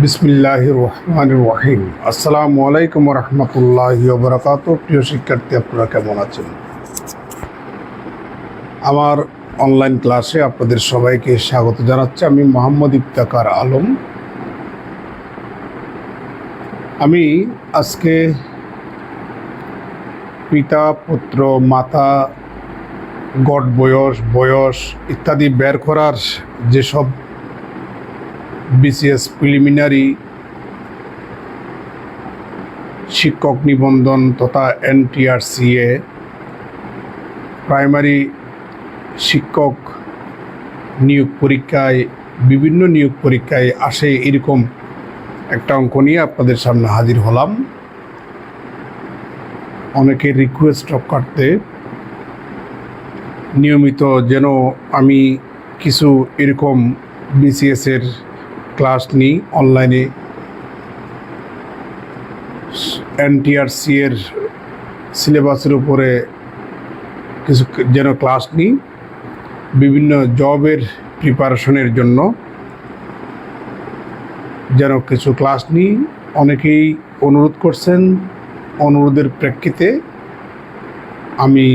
বিসমিল্লাহির রহমানির রহিম। আসসালামু আলাইকুম রহমতুল্লাহি ওয়া বারাকাতুহু। প্রিয় শিক্ষার্থী, আপনারা কেমন আছেন? আমার অনলাইন ক্লাসে আপনাদের সবাইকে স্বাগত জানাচ্ছি। আমি মোহাম্মদ ইফতেখার আলম। আমি আজকে পিতা, পুত্র, মাতা, গড় বয়স ইত্যাদি বের করার যেসব বিসিএস প্রিলিমিনারি শিক্ষক নিবন্ধন তথা NTRCA প্রাইমারি শিক্ষক নিয়োগ পরীক্ষায় বিভিন্ন নিয়োগ পরীক্ষায় আসে এরকম একটা অঙ্ক নিয়ে আপনাদের সামনে হাজির হলাম। অনেকের রিকোয়েস্ট করতে নিয়মিত যেন আমি কিছু এরকম বিসিএসের ক্লাস নিই অনলাইনে, NTRCA এর সিলেবাসের উপরে কিছু যেন ক্লাস নিই বিভিন্ন জবের প্রিপারেশনের জন্য, যেন কিছু ক্লাস নিই। অনেকেই অনুরোধ করছেন, অনুরোধের প্রেক্ষিতে আমি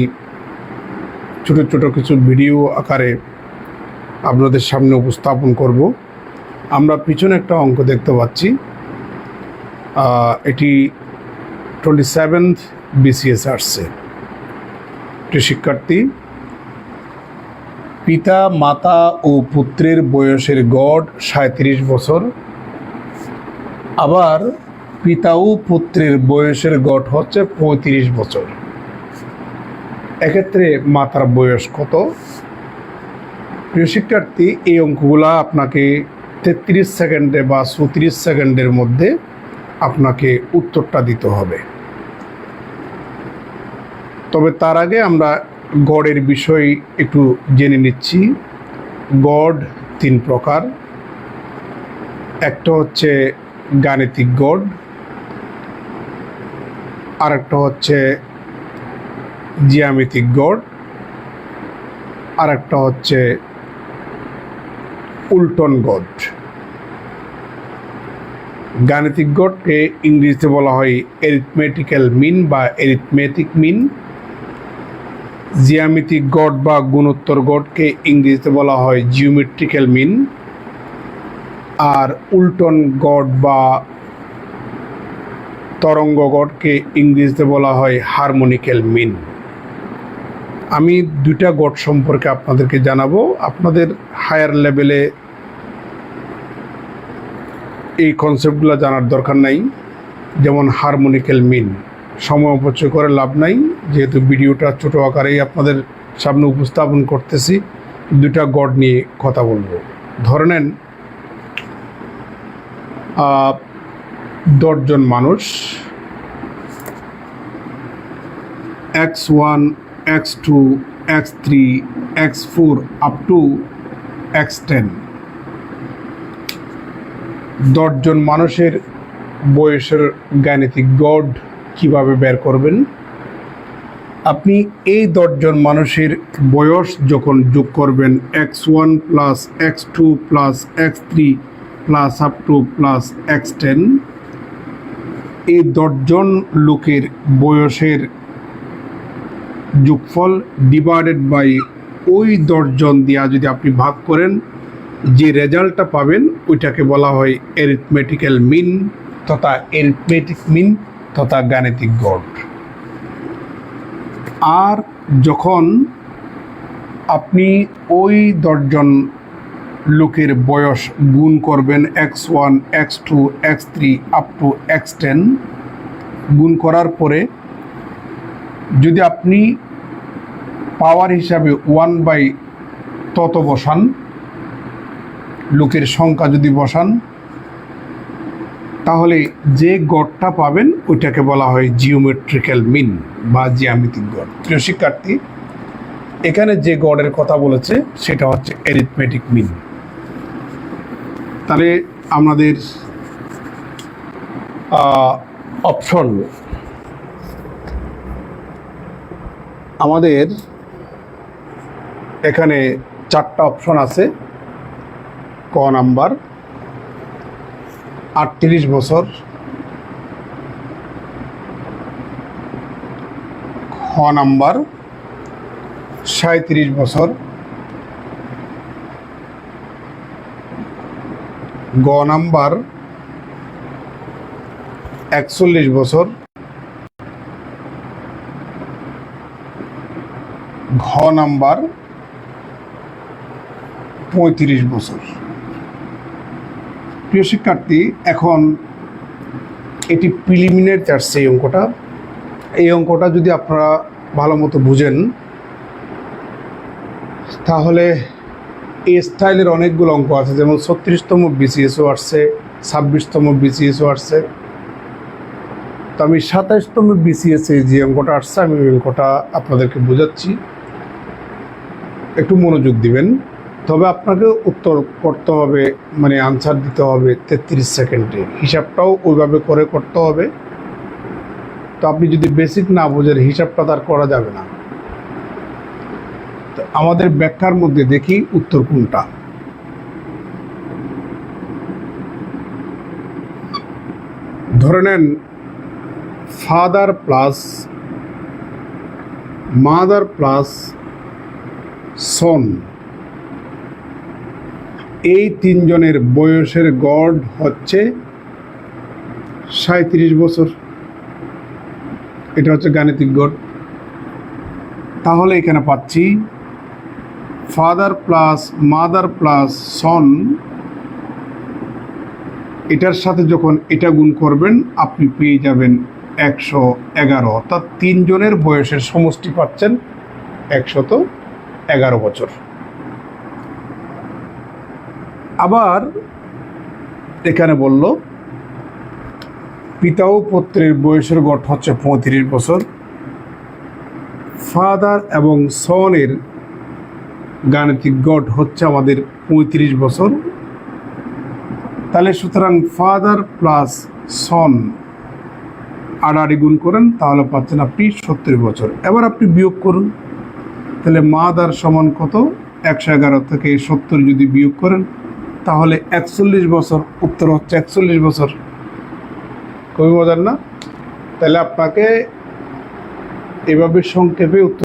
ছোট ছোট কিছু ভিডিও আকারে আপনাদের সামনে উপস্থাপন করব। আমরা পিছনে একটা অঙ্ক দেখতে পাচ্ছি, এটি 27th BCS আসছে। শিক্ষার্থী, পিতা, মাতা ও পুত্রের বয়সের গড় 37 বছর। আবার পিতা ও পুত্রের বয়সের গড় হচ্ছে 35 বছর। এক্ষেত্রে মাতার বয়স কত? প্রিয় শিক্ষার্থী, এই অঙ্কগুলা আপনাকে 33 সেকেন্ডে বা 34 সেকেন্ডের মধ্যে আপনাকে উত্তরটা দিতে হবে। তবে তার আগে আমরা গড়ের বিষয় একটু জেনে নিচ্ছি। গড় 3 প্রকার। একটা হচ্ছে গাণিতিক গড়, আরেকটা হচ্ছে জ্যামিতিক গড়, আরেকটা হচ্ছে উল্টন গড়। গাণিতিক গড়কে ইংরেজিতে বলা হয় অ্যারিথমেটিক্যাল মিন বা অ্যারিথমেটিক মিন। জ্যামিতিক গড় বা গুণোত্তর গড়কে ইংরেজিতে বলা হয় জিওমেট্রিক্যাল মিন। আর উল্টন গড় বা তরঙ্গ গড়কে ইংরেজিতে বলা হয় হারমোনিক্যাল মিন। আমি দুইটা গড় সম্পর্কে আপনাদেরকে জানাবো। আপনাদের হায়ার লেভেলে এই কনসেপ্টগুলো জানার দরকার নাই। যেমন হারমোনিক্যাল মিন, সময় অপচয় করে লাভ নাই, যেহেতু ভিডিওটা ছোটো আকারেই আপনাদের সামনে উপস্থাপন করতেছি। দুটা গড় নিয়ে কথা বলবো। ধরে নেন 10 জন মানুষ, X1, X2, X3, X4 up to X10। 10 জন মানুষের বয়সের গাণিতিক গড় কিভাবে বের করবেন? আপনি এই 10 জন মানুষের বয়স যখন যোগ করবেন, X1 plus X2 plus X3 plus up to plus X10, এই 10 জন লোকের বয়সের যোগফল ডিভাইডেড বাই ওই 10 জন দিয়া যদি আপনি ভাগ করেন, যে রেজাল্টটা পাবেন ওইটাকে বলা হয় অ্যারিথমেটিক্যাল মিন তথা অ্যারিথমেটিক মিন তথা গাণিতিক গড়। আর যখন আপনি ওই 10 জন লোকের বয়স গুণ করবেন, X1, X2, X3 up to X10, গুণ করার পরে যদি আপনি পাওয়ার হিসাবে 1/, তত বসান, লোকের সংখ্যা যদি বসান, তাহলে যে গড়টা পাবেন ওইটাকে বলা হয় জিওমেট্রিক্যাল মিন বা জ্যামিতিক গড়। প্রিয় শিক্ষার্থী, এখানে যে গড়ের কথা বলেছে সেটা হচ্ছে অ্যারিথমেটিক মিন। তাহলে আমাদের অপশন, আমাদের এখানে 4টা অপশন আছে। ক নাম্বার, 38 বছর, খ নাম্বার 37 বছর, গ নাম্বার 41 বছর, ঘ নাম্বার 35 বছর। প্রিয় শিক্ষার্থী, এখন এটি প্রিলিমিনারি আসছে এই অঙ্কটা যদি আপনারা ভালো মতো বুঝেন তাহলে এই স্টাইলের অনেকগুলো অঙ্ক আছে, যেমন 36তম বিসিএসও আসছে, 26তম বিসিএসও আসছে। তো আমি 27তম বিসিএসে যে অঙ্কটা আসছে আমি ওই অঙ্কটা আপনাদেরকে বোঝাচ্ছি, একটু মনোযোগ দিবেন। তবে আপনাকে উত্তর করতে হবে, মানে আনসার দিতে হবে 33 সেকেন্ডে, হিসাবটাও ওইভাবে করে করতে হবে। তো আপনি যদি বেসিক না বোঝেন হিসাবটা তার করা যাবে না। তো আমাদের ব্যাখ্যার মধ্যে দেখি উত্তর কোনটা। ধরে নেন ফাদার প্লাস মাদার প্লাস সন, এই তিনজনের বয়সের গড় হচ্ছে 37 বছর। এটা হচ্ছে গাণিতিক গড়। তাহলে এখানে পাচ্ছি ফাদার প্লাস মাদার প্লাস সন, এটার সাথে যখন এটা গুণ করবেন আপনি পেয়ে যাবেন 111, অর্থাৎ তিনজনের বয়সের সমষ্টি পাচ্ছেন 111 বছর। আবার এখানে বলল পিতা ও পুত্রের বয়সের গড় হচ্ছে 35 বছর, ফাদার এবং সনের গাণিতিক গড় হচ্ছে আমাদের 35 বছর। তাহলে সুতরাং ফাদার প্লাস সন আড়াআড়ি গুণ করেন তাহলে পাচ্ছেন আপনি 70 বছর। এবার আপনি বিয়োগ করুন, তাহলে মাদার সমান কত, 111 থেকে 70 যদি বিয়োগ করেন তাহলে 41 বছর। উত্তর হচ্ছে 41 বছর। খুবই মজার না? তাহলে আপনাকে এভাবে সংক্ষেপে উত্তর